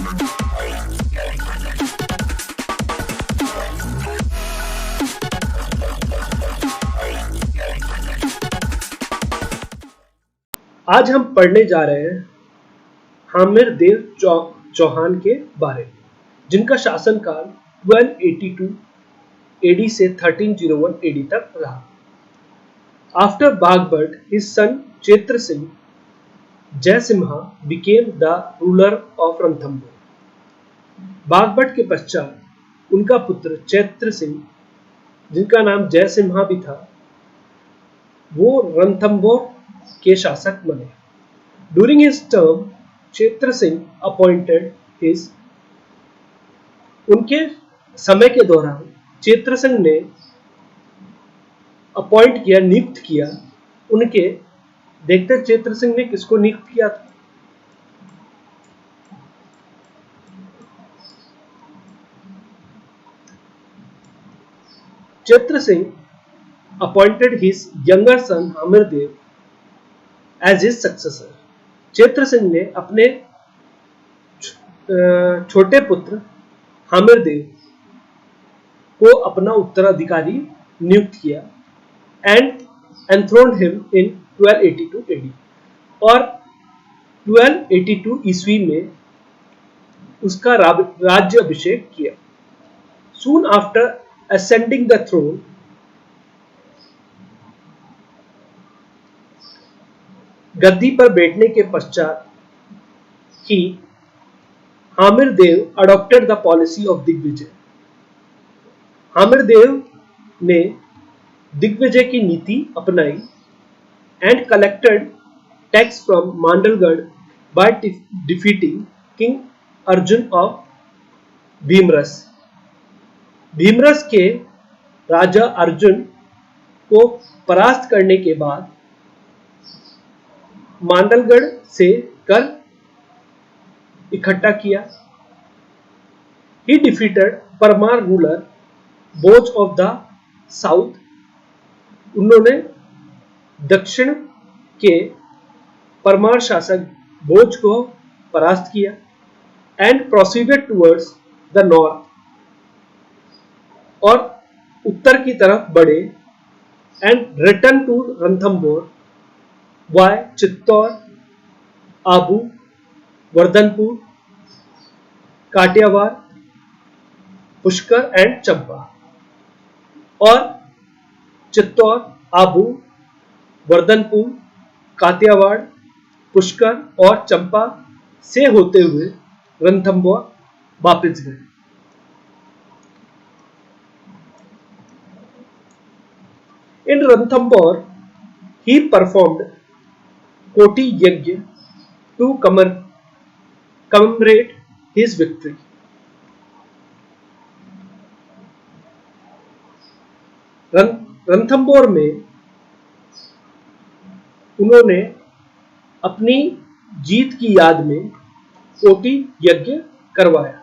आज हम पढ़ने जा रहे हैं हामिर देव चौहान के बारे में, जिनका शासनकाल 1282 AD से 1301 AD तक रहा। After Bagbert, his son Chetra Singh Jaisimha became the ruler of Ranthambore. बागभट के पश्चात उनका पुत्र चैत्र सिंह, जिनका नाम जयसिम्हा भी था, वो रणथंभौर के शासक बने। During his term, Chaitra Singh appointed his उनके समय के दौरान चैत्र सिंह ने अपॉइंट किया, नियुक्त किया उनके। देखते चैत्र सिंह ने किसको नियुक्त किया था। Chaitra Singh appointed his younger son Hamirdev as his successor. Chaitra Singh ने अपने छोटे पुत्र हामिरदेव को अपना उत्तराधिकारी नियुक्त किया एंड एंथ्रोन्ड हिम इन 1282 AD। और 1282 ईस्वी में उसका राज्य अभिषेक किया। Soon after ascending the throne, गद्दी पर बैठने के पश्चात ही Hamirdev adopted the policy of Digvijay. Hamirdev ने दिग्विजय की नीति अपनाई and collected tax from Mandalgarh by defeating king Arjun of Bhimras. Bhimras के राजा अर्जुन को परास्त करने के बाद मांडलगढ़ से कर इकट्ठा किया। He defeated Parmar ruler Bhoj of the south. उन्होंने दक्षिण के परमार शासक बोज को परास्त किया and proceeded towards the north, और उत्तर की तरफ बढ़े and return to Ranthambore via Chittor, Abu, Vardhanpur, Kathiawar, Pushkar and Champa. और चित्तौर, आबू, वर्धनपुर, कातियावाड़, पुष्कर और चंपा से होते हुए रणथंभौर वापस गए। In Ranthambore, he performed Koti Yajna to commemorate his victory. Ranthambore में उन्होंने अपनी जीत की याद में कोटि यज्ञ करवाया।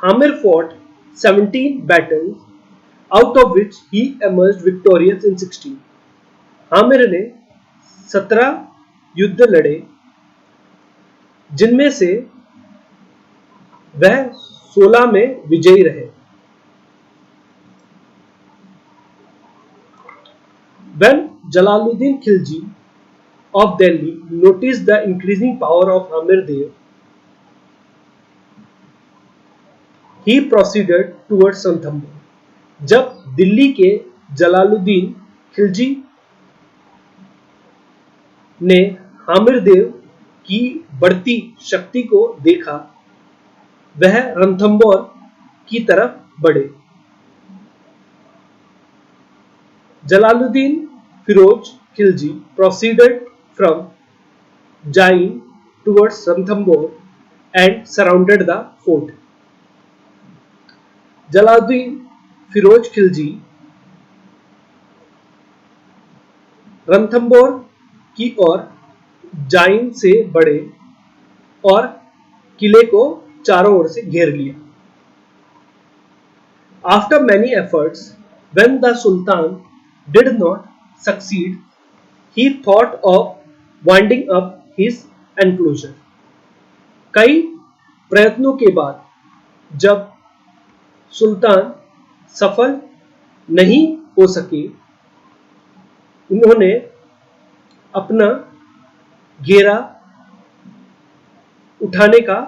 Hamir fought 17 battles, out of which he emerged victorious in 16. Hamir ने 17 युद्ध लड़े, जिनमें से वह 16 में विजयी रहे। When Jalaluddin Khilji of Delhi noticed the increasing power of Amir Dev, he proceeded towards Ranthambore. जब दिल्ली के जलालुद्दीन खिलजी ने हामिरदेव की बढ़ती शक्ति को देखा, वह रणथंभौर की तरफ बढ़े। Jalaluddin Firoz Khilji proceeded from Jain towards Ranthambore and surrounded the fort. Jalaluddin Firoz Khilji Ranthambore की ओर जाइन से बढ़े और किले को चारों ओर से घेर लिया। After many efforts, when the Sultan did not succeed, he thought of winding up his enclosure. कई प्रयत्नों के बाद जब सुल्तान सफल नहीं हो सके, उन्होंने अपना घेरा उठाने का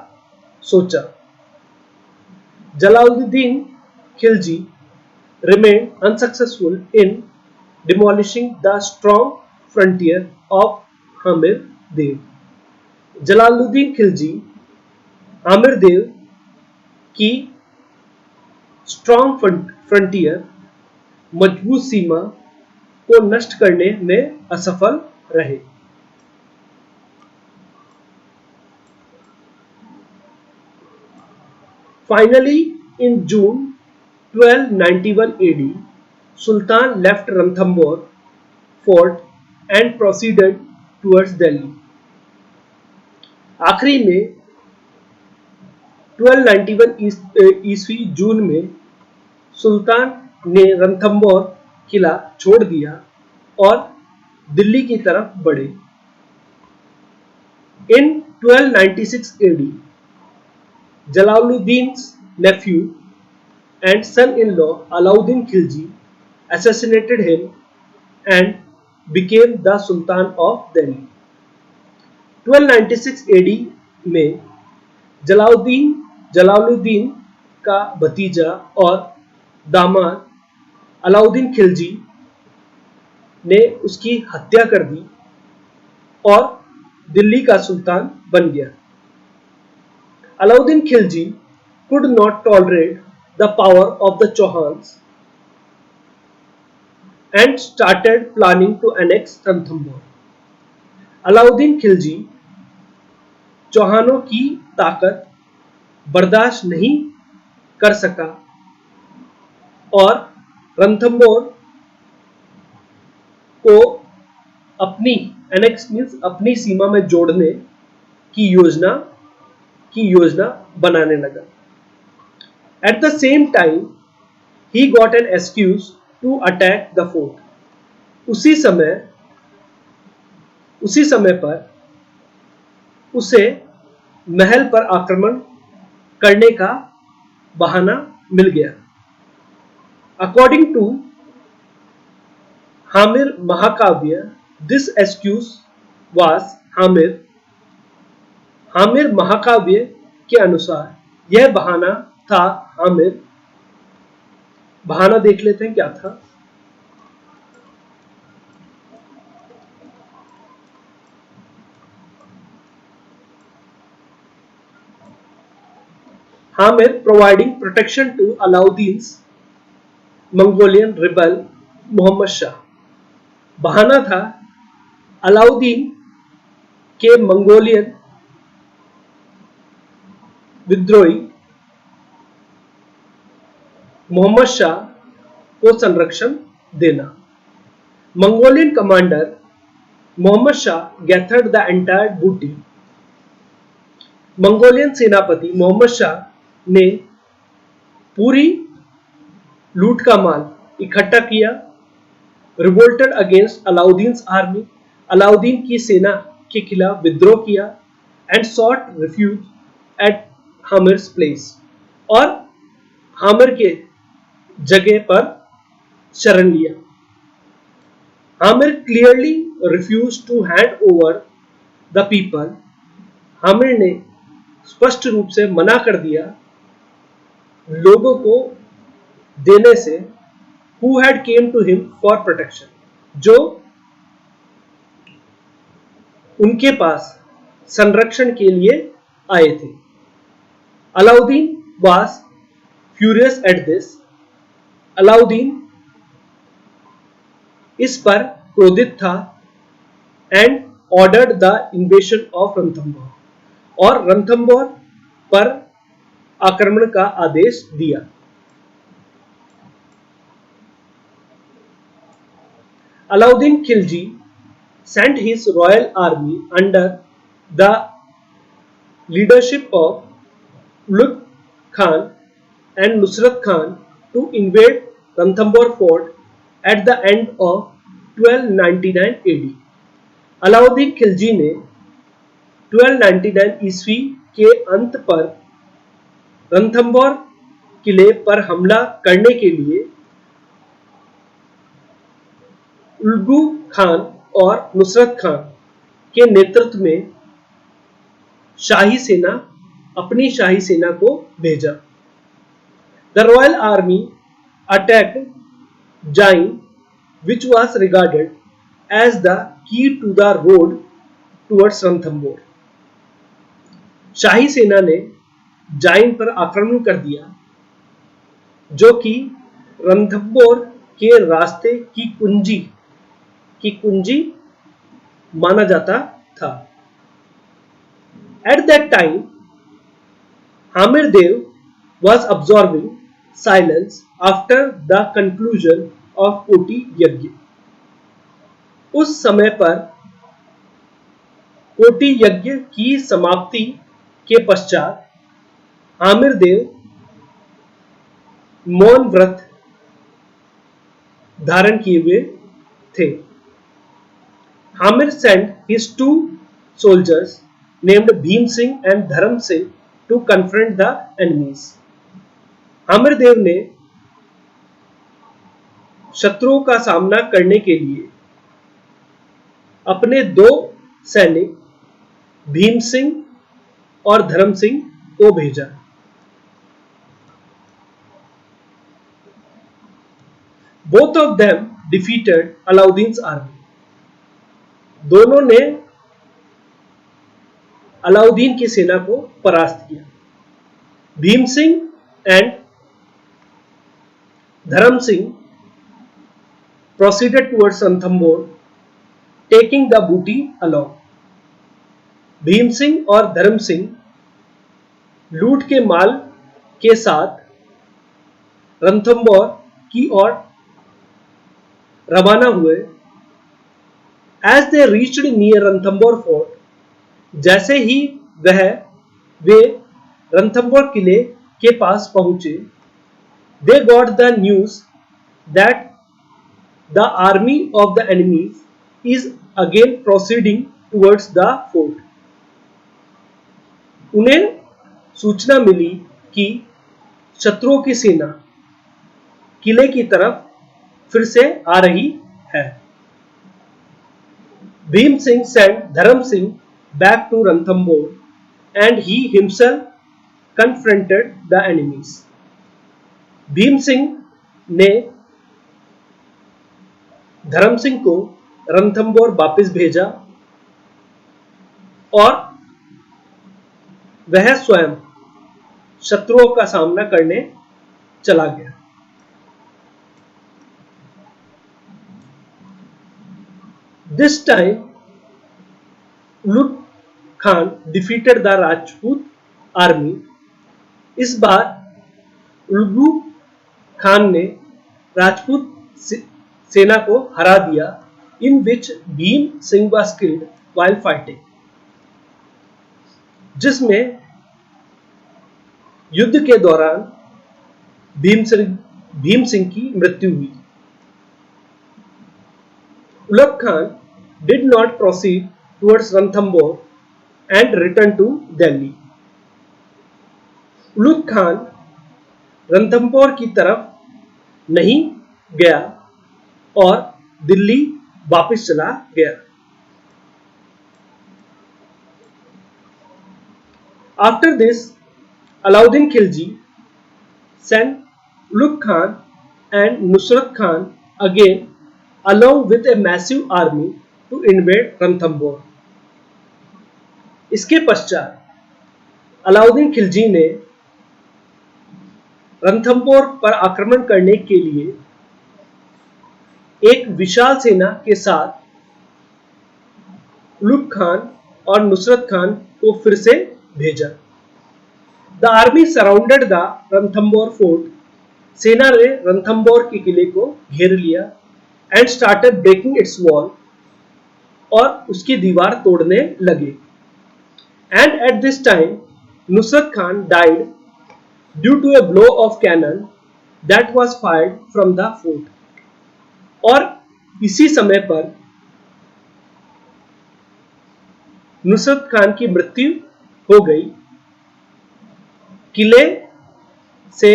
सोचा। Jalaluddin Khilji remained unsuccessful in demolishing the strong frontier of Hamir Dev. Jalaluddin Khilji Aamir देव की स्ट्रॉन्ग फ्रंटियर, मजबूत सीमा को नष्ट करने में असफल रहे। Finally, in June 1291 AD, Sultan left Ranthambore fort and proceeded towards Delhi. आखिरी में 1291 ईस्वी जून में सुल्तान ने रणथंभौर किला छोड़ दिया और दिल्ली की तरफ बढ़े। In 1296 AD, Jalaluddin's nephew and son-in-law Alauddin Khilji assassinated him and became the Sultan of Delhi. 1296 AD में जलालुद्दीन का भतीजा और दामाद अलाउद्दीन खिलजी ने उसकी हत्या कर दी और दिल्ली का सुल्तान बन गया। Alauddin Khilji could not tolerate the power of the Chauhans and started planning to annex Ranthambore. Alauddin Khilji चौहानों की ताकत बर्दाश्त नहीं कर सका और रणथंभौर को अपनी सीमा में जोड़ने की योजना बनाने लगा। At the same time, he got an excuse to attack the fort. उसी समय पर उसे महल पर आक्रमण करने का बहाना मिल गया। According to Hamir Mahakavya, this excuse was Hamir महाकाव्य के अनुसार यह बहाना था बहाना देख लेते हैं क्या था। Hamir providing protection to Alauddin's Mongolian rebel Mohammad Shah. बहाना था अलाउद्दीन के मंगोलियन विद्रोही मोहम्मद शाह को संरक्षण देना। Mongolian commander Mohammad Shah gathered the entire booty. Mongolian सेनापति मोहम्मद शाह ने पूरी लूट का माल इकट्ठा किया। Revolted against Alauddin's army, Alauddin की सेना के खिलाफ विद्रोह किया and sought refuge at Hamir's place, और हामिर के जगह पर शरण लिया। Hamir clearly refuse to hand over the people. Hamir ने स्पष्ट रूप से मना कर दिया लोगों को देने से who had came to him for protection, जो उनके पास संरक्षण के लिए आए थे। Alauddin was furious at this. Alauddin इस पर क्रोधित था and ordered the invasion of Ranthambore, और रणथंभौर पर आक्रमण का आदेश दिया। Alauddin Khilji sent his royal army under the leadership of Ulugh Khan and Nusrat Khan to invade Ranthambore fort at the end of 1299 AD. Alauddin Khilji ने 1299 ईस्वी के अंत पर रणथंभौर किले पर हमला करने के लिए उल्गू खान और नुसरत खान के नेतृत्व में अपनी शाही सेना को भेजा। द रॉयल आर्मी अटैक्ड जाइन, which was regarded as the key to the road towards Ranthambore. शाही सेना ने जाइन पर आक्रमण कर दिया, जो कि रणथंभौर के रास्ते की कुंजी माना जाता था। At that time, Hamir Dev was observing silence after the conclusion of कोटि यज्ञ। उस समय पर कोटि यज्ञ की समाप्ति के पश्चात आमिर देव मौन व्रत धारण किए हुए थे। Hamir sent his two soldiers named Bhim Singh and Dharam Singh to confront the enemies। Aamir Dev ने शत्रुओं का सामना करने के लिए अपने दो सैनिक भीम सिंह और धर्म सिंह को भेजा। Both of them defeated Alauddin's army। दोनों ने अलाउद्दीन की सेना को परास्त किया। भीम सिंह एंड धर्म Singh proceeded towards Ranthambore, taking the booty along। Bhim Singh और धर्म सिंह लूट के माल के साथ रणथंभौर की ओर रवाना हुए। As they reached near Ranthambore fort, जैसे ही वे रणथंभौर किले के पास पहुंचे, they got the news that the army of the enemies is again proceeding towards the fort। उन्हें सूचना मिली कि शत्रुओं की सेना किले की तरफ फिर से आ रही है। Bhim Singh sent Dharam Singh back to Ranthambore and he himself confronted the enemies। Bhim Singh ने धर्म सिंह को रणथंभौर वापस भेजा और वह स्वयं शत्रुओं का सामना करने चला गया। This time, Ulugh Khan defeated the Rajput army। इस बार उल्गू खान ने राजपूत सेना को हरा दिया। In which Bhim Singh was killed while fighting। जिसमें युद्ध के दौरान भीम सिंह की मृत्यु हुई। Ulugh Khan did not proceed towards Ranthambore and returned to Delhi। Ulugh Khan Ranthambore की तरफ नहीं गया और दिल्ली वापस चला गया। After this, Alauddin Khilji sent Ulugh Khan and Nusrat Khan again along with a massive army to invade Ranthambore। इसके पश्चात अलाउद्दीन खिलजी ने रणथंभौर पर आक्रमण करने के लिए एक विशाल सेना के साथ उलुग खान और नुसरत खान को फिर से भेजा। The army surrounded the Ranthambore fort. सेना ने रणथंभौर के किले को घेर लिया and started breaking its wall. और उसकी दीवार तोड़ने लगे। And at this time Nusrat Khan died due to a blow of cannon that was fired from the fort. और इसी समय पर नुसरत खान की मृत्यु हो गई। किले से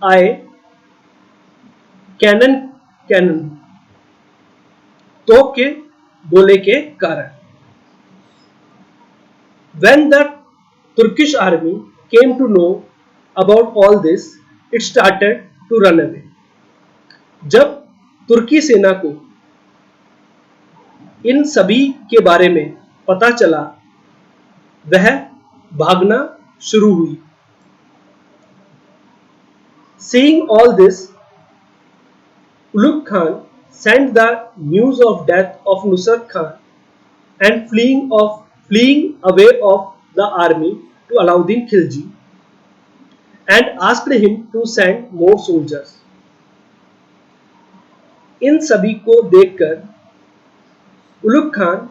आए कैनन कैनन तोप के गोले के कारण। When the Turkish army came to know about all this, it started to run away. जब तुर्की सेना को इन सभी के बारे में पता चला, वह भागना शुरू हुई। Seeing all this, Ulugh Khan sent the news of death of Nusrat Khan and fleeing away of the army to Alauddin Khilji and asked him to send more soldiers. इन सभी को देखकर उलुग खान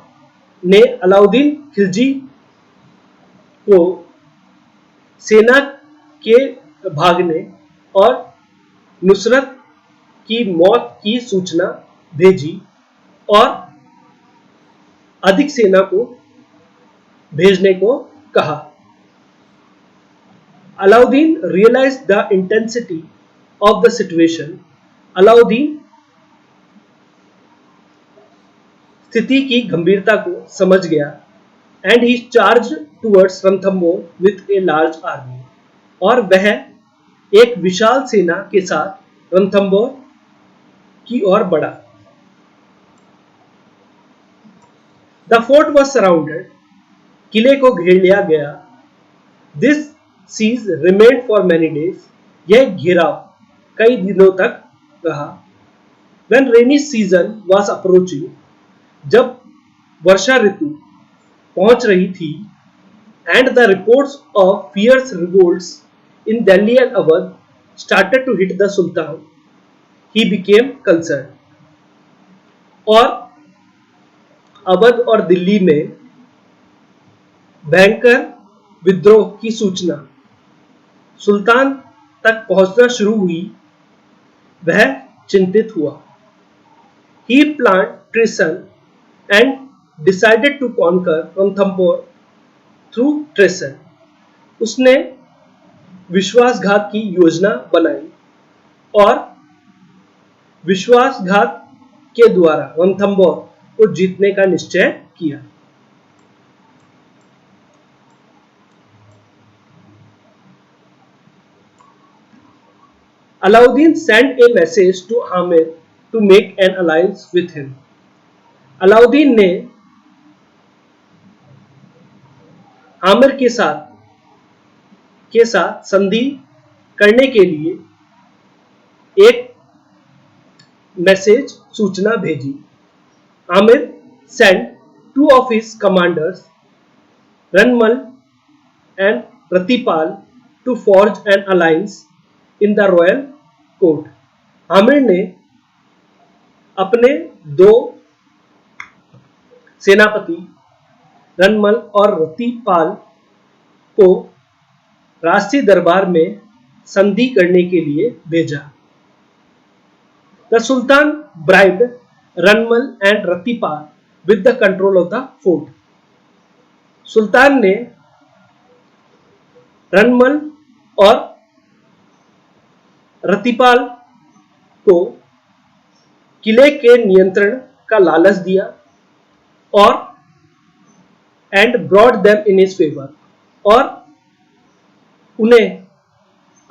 ने अलाउद्दीन खिलजी को सेना के भागने और नुसरत की मौत की सूचना भेजी और अधिक सेना को भेजने को कहा। Alauddin realized the intensity of the situation. Alauddin स्थिति की गंभीरता को समझ गया and he charged towards Ranthambore with a large army. और वह एक विशाल सेना के साथ रणथंभौर की ओर बढ़ा। The fort was surrounded. किले को घेर लिया गया। This siege remained for many days. यह घेराव कई दिनों तक रहा। When rainy season was approaching, जब वर्षा ऋतु पहुंच रही थी, and the reports of fierce revolts in Delhi and Awadh started to hit the Sultan, he became concerned. और अवध और दिल्ली में भयंकर विद्रोह की सूचना सुल्तान तक पहुंचना शुरू हुई, वह चिंतित हुआ। He planned treason and decided to conquer Ranthambore through treason. उसने विश्वासघात की योजना बनाई और विश्वासघात के द्वारा रणथंभौर को जीतने का निश्चय किया। Alauddin sent a message to Amir to make an alliance with him. Alauddin ने आमिर के साथ संधि करने के लिए एक मैसेज सूचना भेजी। Aamir sent two of his commanders, Ranmal and Pratipal, to forge an alliance in the royal court. Aamir ने अपने दो सेनापति रनमल और रतिपाल को राष्ट्रीय दरबार में संधि करने के लिए भेजा। The Sultan bribed Ranmal and Ratipal with the control of the fort. सुल्तान ने रनमल और रतिपाल को किले के नियंत्रण का लालच दिया और and brought them in his favor, और उन्हें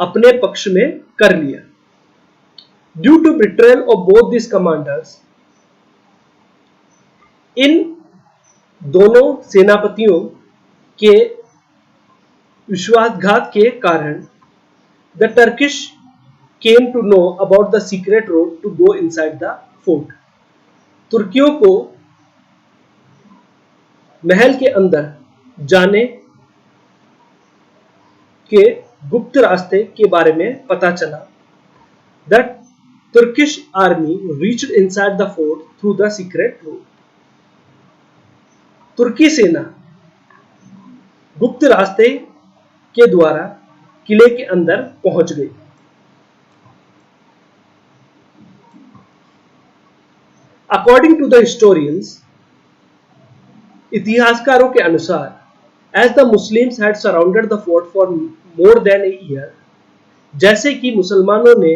अपने पक्ष में कर लिया। Due to betrayal of both these commanders, इन दोनों सेनापतियों के विश्वासघात के कारण the Turkish came to know about the secret road to go inside the fort. तुर्कियों को महल के अंदर जाने के गुप्त रास्ते के बारे में पता चला। The Turkish army reached inside the fort through the secret road. तुर्की सेना गुप्त रास्ते के द्वारा किले के अंदर पहुंच गई। According to the historians, इतिहासकारों के अनुसार, as the Muslims had surrounded the fort for more than a year, जैसे कि मुसलमानों ने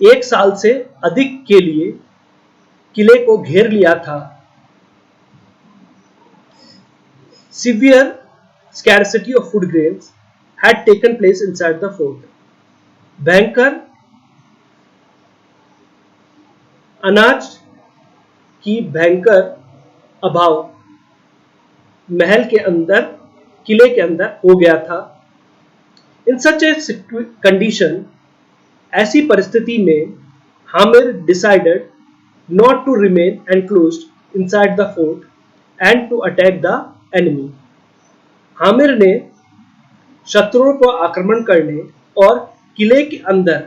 1 साल से अधिक के लिए किले को घेर लिया था। Severe scarcity of food grains had taken place inside the fort. भयंकर अनाज की भयंकर अभाव महल के अंदर, किले के अंदर हो गया था। इन सच ए कंडीशन, ऐसी परिस्थिति में Hamir decided not to remain enclosed inside the fort and to attack the enemy. Hamir ने शत्रुओं को आक्रमण करने और किले के अंदर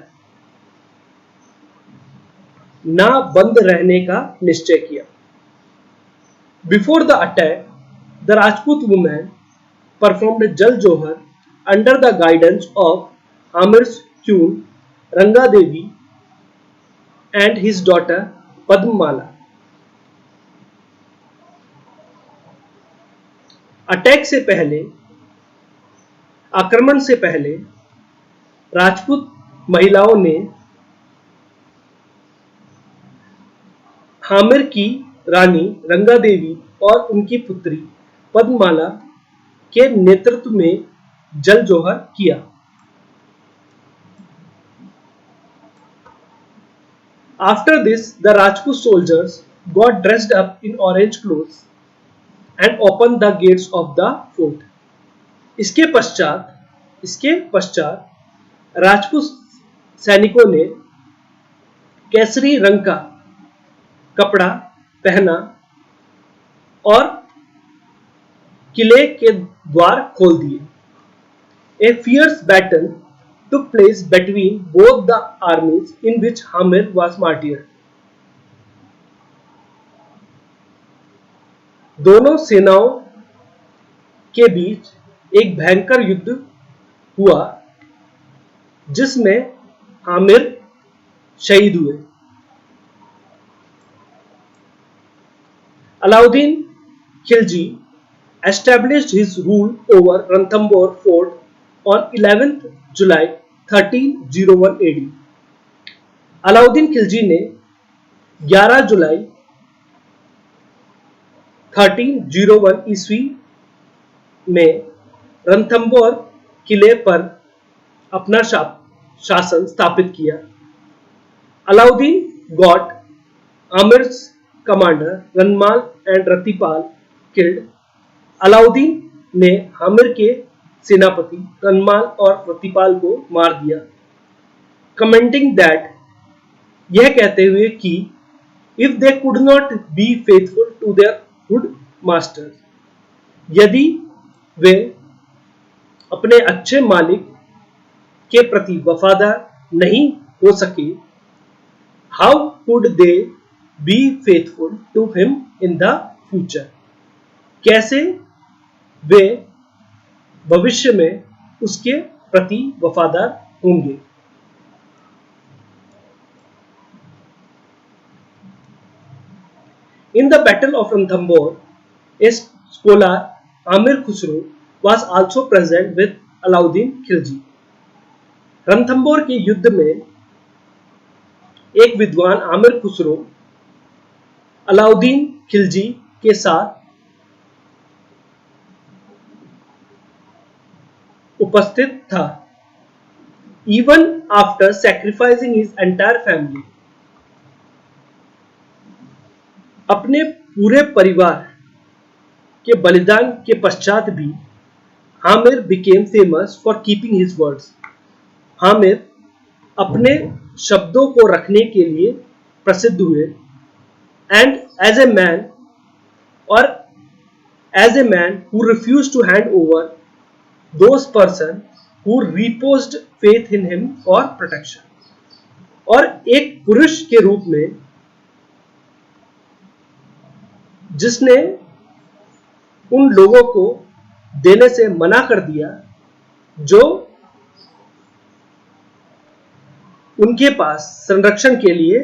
ना बंद रहने का निश्चय किया। Before the attack, the Rajput women performed jal jauhar under the guidance of Hamir's queen Ranga Devi and his daughter Padmamala. Attack से पहले, आक्रमण से पहले राजपूत महिलाओं ने हामिर की रानी रंगा देवी और उनकी पुत्री पद्ममाला के नेतृत्व में जल जोहर किया। After this, the Rajput soldiers got dressed up in orange clothes and opened the gates of the fort. इसके पश्चात राजपूत सैनिकों ने केसरी रंग का कपड़ा पहना और किले के द्वार खोल दिए। A fierce battle took place between both the armies in which Hamir was martyred. दोनों सेनाओं के बीच एक भयंकर युद्ध हुआ जिसमें हामिर शहीद हुए। Alauddin Khilji established his rule over Ranthambore fort on 11th July 1301 AD. Alauddin Khilji ने 11 जुलाई 1301 ईस्वी में रणथंबोर किले पर अपना शासन स्थापित किया। Alauddin got Amir's commander Ranmal and Ratipal killed. Alauddin ने हामिर के सेनापति रनमाल और रतिपाल को मार दिया। कमेंटिंग दैट, यह कहते हुए कि if they could not be faithful to their good master, यदि वे अपने अच्छे मालिक के प्रति वफादार नहीं हो सके, how could they be faithful to him in the future, कैसे वे भविष्य में उसके प्रति वफादार होंगे। In the Battle of Ranthambore, a scholar Amir Khusro was also present with Alauddin Khilji. Ranthambore के युद्ध में एक विद्वान आमिर खुसरो अलाउद्दीन खिलजी के साथ उपस्थित था। Even after sacrificing his entire family, अपने पूरे परिवार के बलिदान के पश्चात भी Hamir became famous for keeping his words. Hamir अपने शब्दों को रखने के लिए प्रसिद्ध हुए। And as a man who refused to hand over those person who reposed faith in him for protection, और एक पुरुष के रूप में जिसने उन लोगों को देने से मना कर दिया जो उनके पास संरक्षण के लिए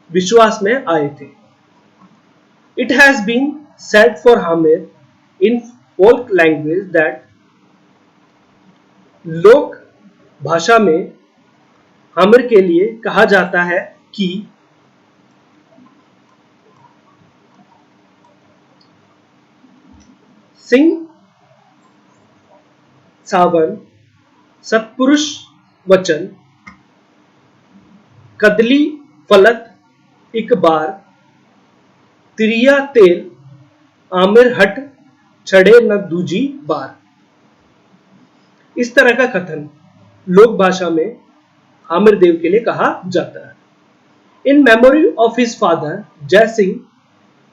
विश्वास में आए थे। It has been said for Hamir in folk language that लोक भाषा में आमिर के लिए कहा जाता है कि सिंह सावन सत्पुरुष वचन कदली फलत एक बार तिरिया तेल आमिर हट छड़े न दूजी बार। इस तरह का कथन लोक भाषा में आमिर देव के लिए कहा जाता है। In memory of his father जय सिंह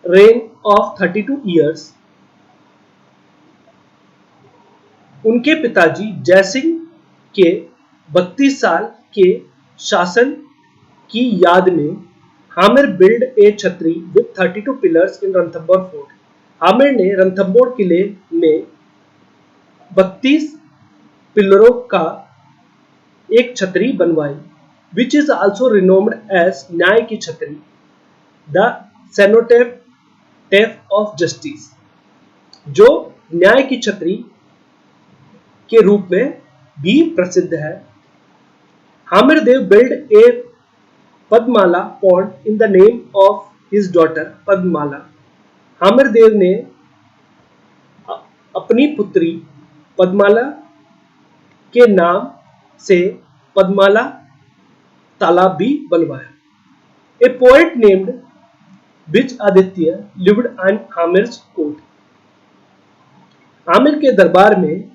रेन ऑफ 32 ईयर्स, उनके पिताजी जय सिंह के 32 साल के शासन की याद में आमिर बिल्ड ए छतरी with 32 pillars in Ranthambore fort. Aamir ने रणथंबोर किले में 32 पिलरों का एक छतरी बनवाई, विच इज आल्सो रिनोम्ड एज न्याय की छतरी, द सेनोटेफ ऑफ जस्टिस, जो न्याय की छतरी के रूप में भी प्रसिद्ध है। Amir Dev build a Padmala pond in the name of his daughter Padmala. Amir Dev ने अपनी पुत्री पद्माला के नाम से पद्माला तालाब भी बनवाया। ए poet named Bij Aditya lived on Amir's court. Amir के दरबार में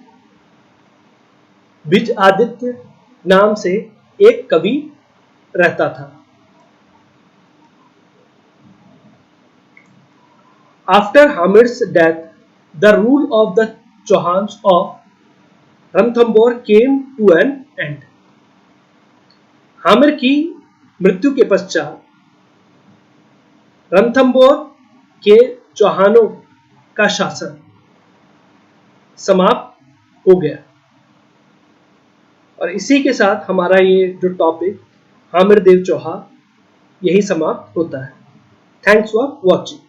बिज आदित्य नाम से एक कवि रहता था। After Amir's death the rule of the Chauhans of Ranthambore came to an end. Amir की मृत्यु के पश्चात रणथंबोर के चौहानों का शासन समाप्त हो गया। और इसी के साथ हमारा ये जो टॉपिक आमिर देव चौहा यही समाप्त होता है। Thanks for watching.